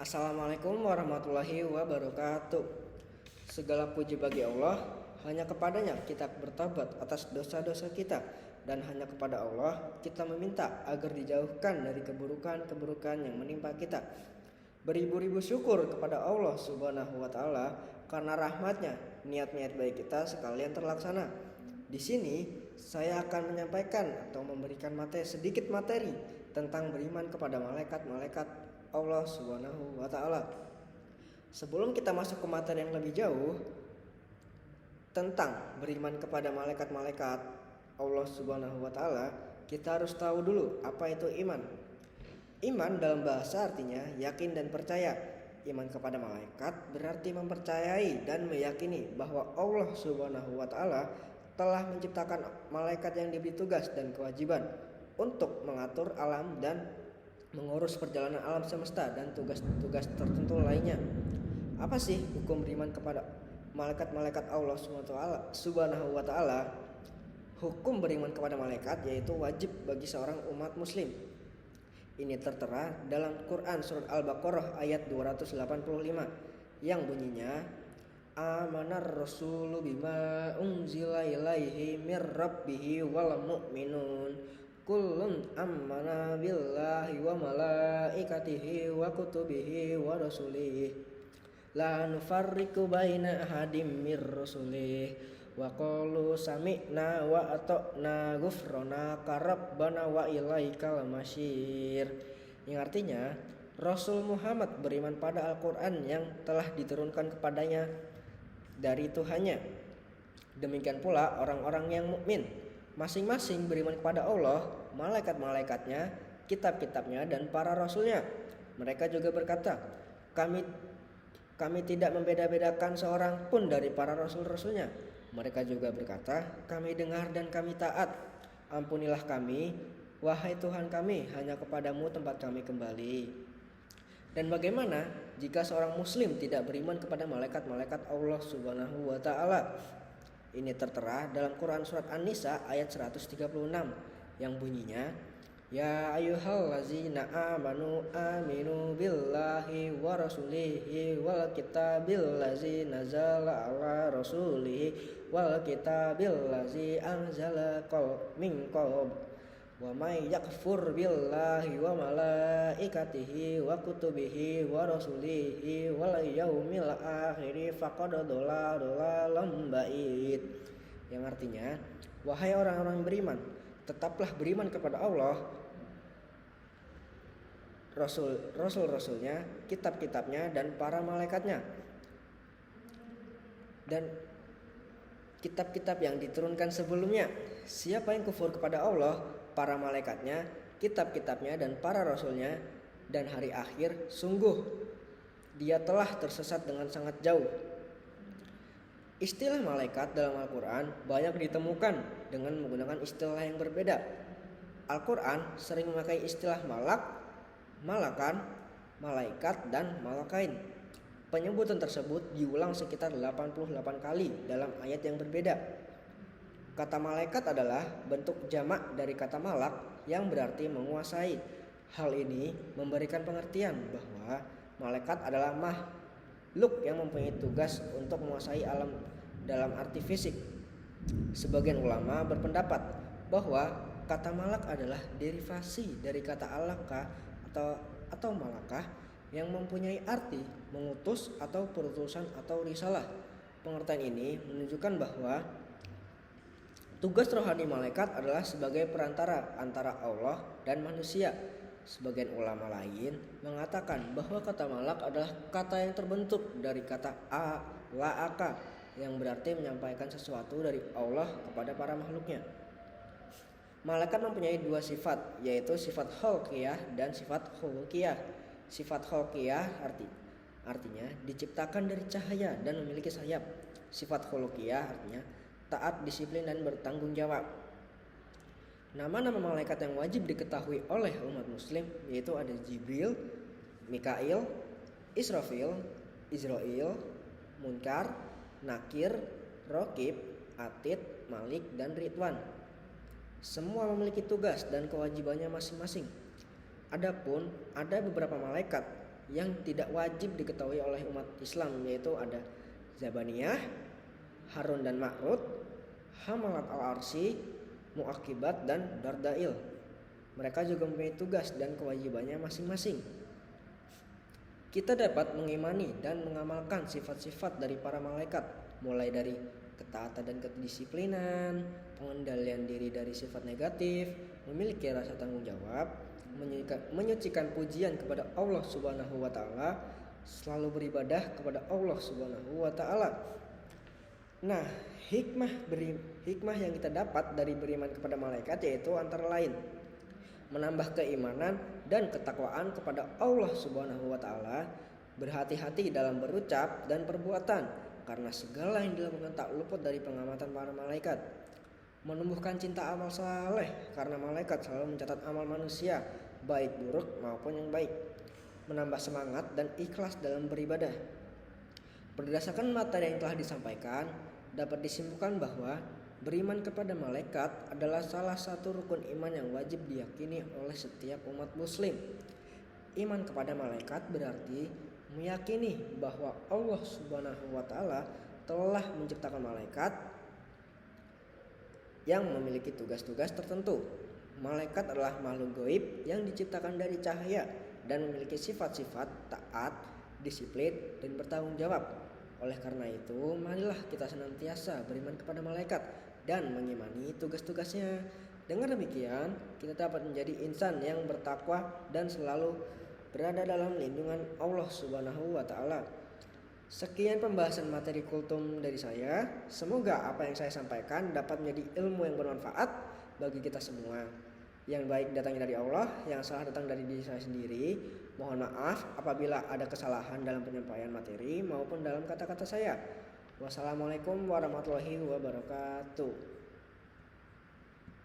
Assalamualaikum warahmatullahi wabarakatuh. Segala puji bagi Allah, hanya kepadanya kita bertobat atas dosa-dosa kita, dan hanya kepada Allah kita meminta agar dijauhkan dari keburukan-keburukan yang menimpa kita. Beribu-ribu syukur kepada Allah Subhanahu wa Ta'ala karena rahmatnya, niat-niat baik kita sekalian terlaksana. Di sini saya akan menyampaikan atau memberikan sedikit materi tentang beriman kepada malaikat-malaikat Allah Subhanahu wa Ta'ala. Sebelum kita masuk ke materi yang lebih jauh tentang beriman kepada malaikat-malaikat Allah Subhanahu wa Ta'ala, kita harus tahu dulu apa itu iman. Iman dalam bahasa artinya yakin dan percaya. Iman kepada malaikat berarti mempercayai dan meyakini bahwa Allah Subhanahu wa Ta'ala telah menciptakan malaikat yang diberi tugas dan kewajiban untuk mengatur alam dan mengurus perjalanan alam semesta dan tugas-tugas tertentu lainnya. Apa sih hukum beriman kepada malaikat-malaikat Allah Subhanahu wa Ta'ala? Hukum beriman kepada malaikat yaitu wajib bagi seorang umat muslim. Ini tertera dalam Quran surat Al-Baqarah ayat 285 yang bunyinya, Amanar rasulu bima unzila ilaihi mir rabbihi wal mu'minun kullun amana billahi wa malaikatihi wa kutubihi wa rasulihi la nufarriqu baina ahadim mir rusulih wa qalu sami'na wa ata'na ghufranaka rabbana wa ilaikal masyir. Yang artinya Rasul Muhammad beriman pada Al-Quran yang telah diturunkan kepadanya dari Tuhannya. Demikian pula orang-orang yang mukmin masing-masing beriman kepada Allah, malaikat-malaikatnya, kitab-kitabnya, dan para rasulnya. Mereka juga berkata, kami tidak membeda-bedakan seorang pun dari para rasul-rasulnya. Mereka juga berkata, kami dengar dan kami taat. Ampunilah kami, wahai Tuhan kami, hanya kepadamu tempat kami kembali. Dan bagaimana jika seorang muslim tidak beriman kepada malaikat-malaikat Allah Subhanahu wa Ta'ala? Ini tertera dalam Quran surat An-Nisa ayat 136 yang bunyinya, Ya ayyuhallazina amanu aminu billahi wa rasulihi wal kitabil ladzi nazala ala rasulihi wal kitabil ladzi anzala min qabl wa may yakfur billahi wa malaikatihi wa kutubihi wa rasulihi wal yaumil akhir faqad dhalla dhalalan ba'id. Yang artinya, wahai orang-orang yang beriman, tetaplah beriman kepada Allah, rasul-rasulnya, kitab-kitabnya, dan para malaikatnya. Dan kitab-kitab yang diturunkan sebelumnya. Siapa yang kufur kepada Allah, para malaikatnya, kitab-kitabnya, dan para rasulnya, dan hari akhir, sungguh dia telah tersesat dengan sangat jauh. Istilah malaikat dalam Al-Quran banyak ditemukan dengan menggunakan istilah yang berbeda. Al-Quran sering memakai istilah malak, malakan, malaikat, dan malakain. Penyebutan tersebut diulang sekitar 88 kali dalam ayat yang berbeda. Kata malaikat adalah bentuk jamak dari kata malak yang berarti menguasai. Hal ini memberikan pengertian bahwa malaikat adalah makhluk yang mempunyai tugas untuk menguasai alam dalam arti fisik. Sebagian ulama berpendapat bahwa kata malak adalah derivasi dari kata alaka atau malakah yang mempunyai arti mengutus atau perutusan atau risalah. Pengertian ini menunjukkan bahwa tugas rohani malaikat adalah sebagai perantara antara Allah dan manusia. Sebagian ulama lain mengatakan bahwa kata malak adalah kata yang terbentuk dari kata la'aka yang berarti menyampaikan sesuatu dari Allah kepada para makhluknya. Malaikat mempunyai dua sifat, yaitu sifat khalqiyah dan sifat khuluqiyah. Sifat khalqiyah artinya diciptakan dari cahaya dan memiliki sayap. Sifat khuluqiyah artinya taat, disiplin, dan bertanggung jawab. Nama-nama malaikat yang wajib diketahui oleh umat muslim yaitu ada Jibril, Mikail, Israfil, Israil, Munkar, Nakir, Raqib, Atid, Malik, dan Ridwan. Semua memiliki tugas dan kewajibannya masing-masing. Adapun ada beberapa malaikat yang tidak wajib diketahui oleh umat Islam, yaitu ada Zabaniyah, Harun dan Ma'rud, Hamalat al-Arsy, Mu'aqibat dan Dardail. Mereka juga mempunyai tugas dan kewajibannya masing-masing. Kita dapat mengimani dan mengamalkan sifat-sifat dari para malaikat, mulai dari ketaatan dan kedisiplinan, pengendalian diri dari sifat negatif, memiliki rasa tanggung jawab, menyucikan pujian kepada Allah Subhanahu wa taala, selalu beribadah kepada Allah Subhanahu wa taala. Nah, hikmah yang kita dapat dari beriman kepada malaikat yaitu antara lain menambah keimanan dan ketakwaan kepada Allah Subhanahu wa taala, berhati-hati dalam berucap dan perbuatan karena segala yang dilakukan tak luput dari pengamatan para malaikat. Menumbuhkan cinta amal saleh karena malaikat selalu mencatat amal manusia, baik buruk maupun yang baik. Menambah semangat dan ikhlas dalam beribadah. Berdasarkan materi yang telah disampaikan, dapat disimpulkan bahwa beriman kepada malaikat adalah salah satu rukun iman yang wajib diyakini oleh setiap umat muslim. Iman kepada malaikat berarti meyakini bahwa Allah Subhanahu wa taala telah menciptakan malaikat yang memiliki tugas-tugas tertentu. Malaikat adalah makhluk gaib yang diciptakan dari cahaya dan memiliki sifat-sifat taat, disiplin, dan bertanggung jawab. Oleh karena itu, marilah kita senantiasa beriman kepada malaikat dan mengimani tugas-tugasnya. Dengan demikian, kita dapat menjadi insan yang bertakwa dan selalu berada dalam lindungan Allah Subhanahu wa taala. Sekian pembahasan materi kultum dari saya. Semoga apa yang saya sampaikan dapat menjadi ilmu yang bermanfaat bagi kita semua. Yang baik datangnya dari Allah, yang salah datang dari diri saya sendiri. Mohon maaf apabila ada kesalahan dalam penyampaian materi maupun dalam kata-kata saya. Wassalamualaikum warahmatullahi wabarakatuh.